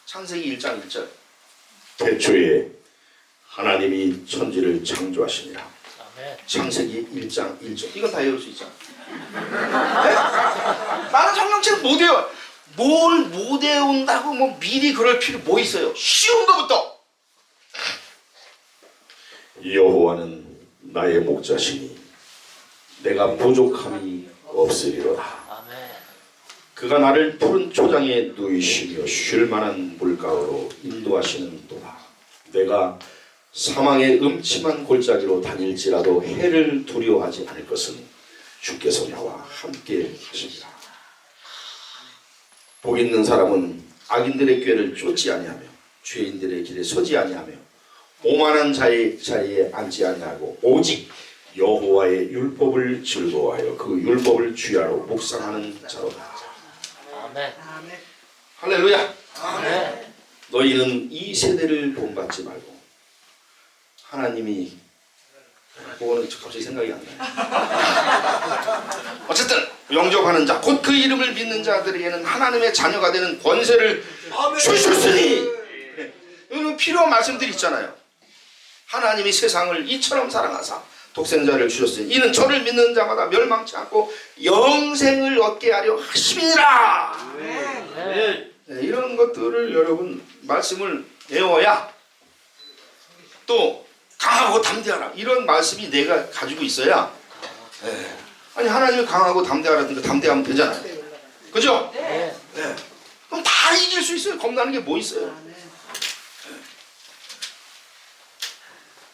창세기 1장 1절. 태초에 하나님이 천지를 창조하시니라. 아멘. 창세기 1장 1절. 이건 다 외울 수 있잖아. 네? 나는 성경책 못 외워. 뭘 못 외운다고 뭐 미리 그럴 필요 뭐 있어요. 쉬운 거부터. 여호와는 나의 목자시니 내가 부족함이 없으리로다. 아멘. 그가 나를 푸른 초장에 누이시며 쉴 만한 물가로 인도하시는도다. 내가 사망의 음침한 골짜기로 다닐지라도 해를 두려워하지 않을 것은 주께서 나와 함께 하시리라. 복 있는 사람은 악인들의 꾀를 쫓지 아니하며 죄인들의 길에 서지 아니하며 오만한 자의 자리에 앉지 아니하고 오직 여호와의 율법을 즐거워하여 그 율법을 주야로 묵상하는 자로다. 아멘. 아멘. 할렐루야. 아멘. 너희는 이 세대를 본받지 말고 하나님이 그거는 갑자기 생각이 안 나요. 어쨌든 영접하는 자, 곧 그 이름을 믿는 자들에게는 하나님의 자녀가 되는 권세를 주셨으니. 여러분 필요한 말씀들이 있잖아요. 하나님이 세상을 이처럼 사랑하사 독생자를 주셨으니 이는 저를 믿는 자마다 멸망치 않고 영생을 얻게 하려 하심이니라. 아멘. 네, 이런 것들을 여러분 말씀을 외워야 또 강하고 담대하라 이런 말씀이 내가 가지고 있어야 아니 하나님이 강하고 담대하라든가 담대하면 되잖아요. 그죠? 네. 네. 그럼 다 이길 수 있어요. 겁나는 게 뭐 있어요?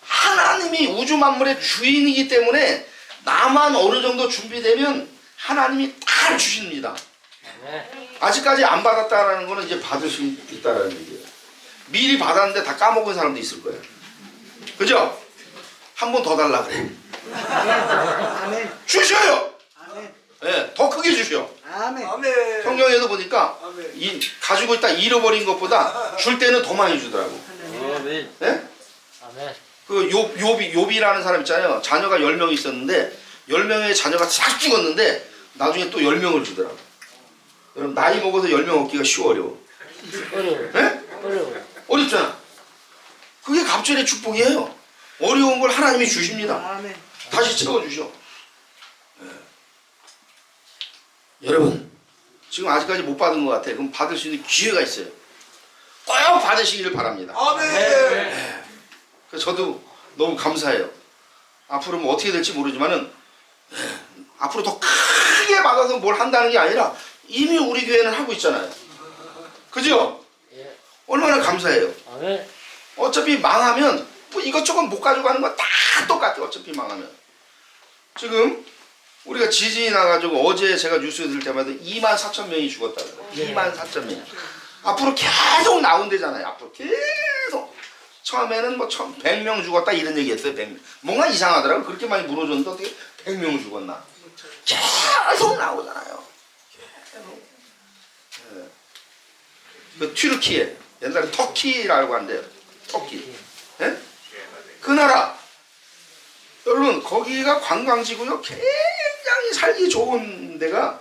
하나님이 우주 만물의 주인이기 때문에 나만 어느 정도 준비되면 하나님이 다 주십니다. 아멘. 아직까지 안 받았다라는 거는 이제 받을 수 있다라는 얘기예요. 미리 받았는데 다 까먹은 사람도 있을 거예요. 그죠? 한 번 더 달라 그래. 아멘. 주셔요. 아멘. 네, 더 크게 주셔. 아멘. 성경에도 보니까 가지고 있다 잃어버린 것보다 줄 때는 더 많이 주더라고. 아멘. 네? 아멘. 그 욥이라는 사람 있잖아요. 자녀가 10명 있었는데 10명의 자녀가 싹 죽었는데 나중에 또 10명을 주더라고. 여러분 나이 먹어서 10명 얻기가 어려워. 어려워. 네? 어려워. 어렵잖아. 그게 갑절의 축복이에요. 어려운 걸 하나님이 주십니다. 아멘. 다시 채워주셔. 네. 여러분 지금 아직까지 못 받은 것 같아. 그럼 받을 수 있는 기회가 있어요. 꼭 받으시기를 바랍니다. 아멘. 그래서 저도 너무 감사해요. 앞으로 뭐 어떻게 될지 모르지만은 앞으로 더 크게 받아서 뭘 한다는 게 아니라 이미 우리 교회는 하고 있잖아요. 그죠? 예. 얼마나 감사해요. 아멘. 어차피 망하면 뭐 이것저것 못 가져가는 거 다 똑같아. 어차피 망하면. 지금 우리가 지진이 나가지고 어제 제가 뉴스 들을 때마다 24,000명이 죽었다고. 24,000명. 앞으로 계속 나온대잖아요. 앞으로 계속. 처음에는 뭐 100명 죽었다 이런 얘기했어요. 100명. 뭔가 이상하더라고. 그렇게 많이 무너졌는데 어떻게 100명 죽었나. 계속 나오잖아요. 계속. 네. 그 튀르키예. 옛날에 터키라고 한대요. 터키. 네? 그 나라. 여러분 거기가 관광지고요. 굉장히 살기 좋은 데가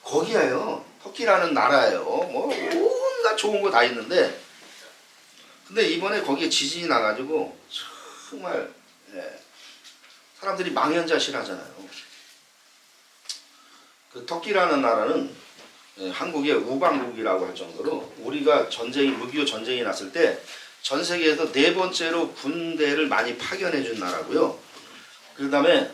거기예요. 터키라는 나라예요. 뭐 온갖 좋은 거 다 있는데 근데 이번에 거기에 지진이 나가지고 정말 사람들이 망연자실하잖아요. 그 터키라는 나라는 한국의 우방국이라고 할 정도로 우리가 전쟁이 6.25 전쟁이 났을 때 전 세계에서 4번째로 군대를 많이 파견해 준 나라고요. 그 다음에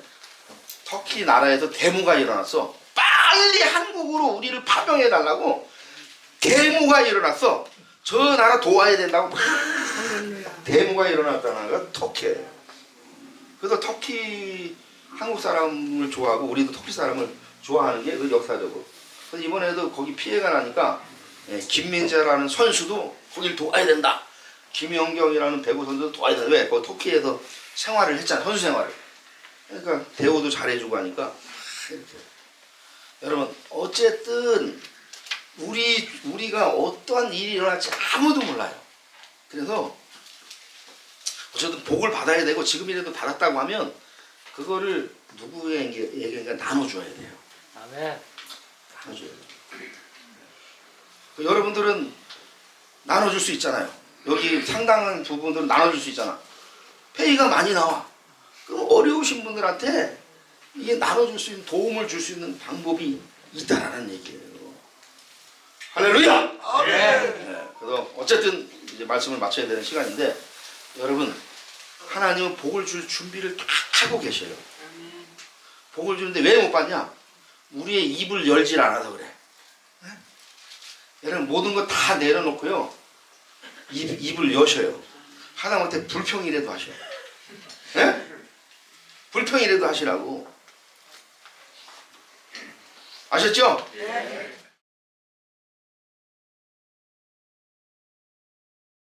터키 나라에서 데모가 일어났어. 빨리 한국으로 우리를 파병해 달라고 데모가 일어났어. 저 나라 도와야 된다고 막 데모가 일어났다는 건 터키예요. 그래서 터키 한국 사람을 좋아하고 우리도 터키 사람을 좋아하는 게 그 역사적으로. 그래서 이번에도 거기 피해가 나니까 김민재라는 선수도 거길 도와야 된다. 김영경이라는 배구 선수도 도와야 된다. 왜? 거기 터키에서 생활을 했잖아. 선수 생활을. 그러니까 대우도 잘해주고 하니까 이렇게. 여러분 어쨌든 우리가 어떠한 일이 일어날지 아무도 몰라요. 그래서 어쨌든 복을 받아야 되고 지금이라도 받았다고 하면 그거를 누구에게 나눠줘야 돼요. 아멘. 나눠줘야 돼요. 여러분들은 나눠줄 수 있잖아요. 여기 상당한 부분들은 나눠줄 수 있잖아. 페이가 많이 나와. 그럼 어려우신 분들한테 이게 나눠줄 수 있는 도움을 줄 수 있는 방법이 있다라는 얘기예요. 할렐루야! 네, 그래서 어쨌든 이제 말씀을 마쳐야 되는 시간인데 여러분 하나님은 복을 줄 준비를 다 하고 계셔요. 복을 주는데 왜 못 받냐? 우리의 입을 열질 않아서 그래. 네? 여러분 모든 거 다 내려놓고요. 입을 여셔요. 하다못해 불평이라도 하셔. 네? 불평이라도 하시라고. 아셨죠? 네.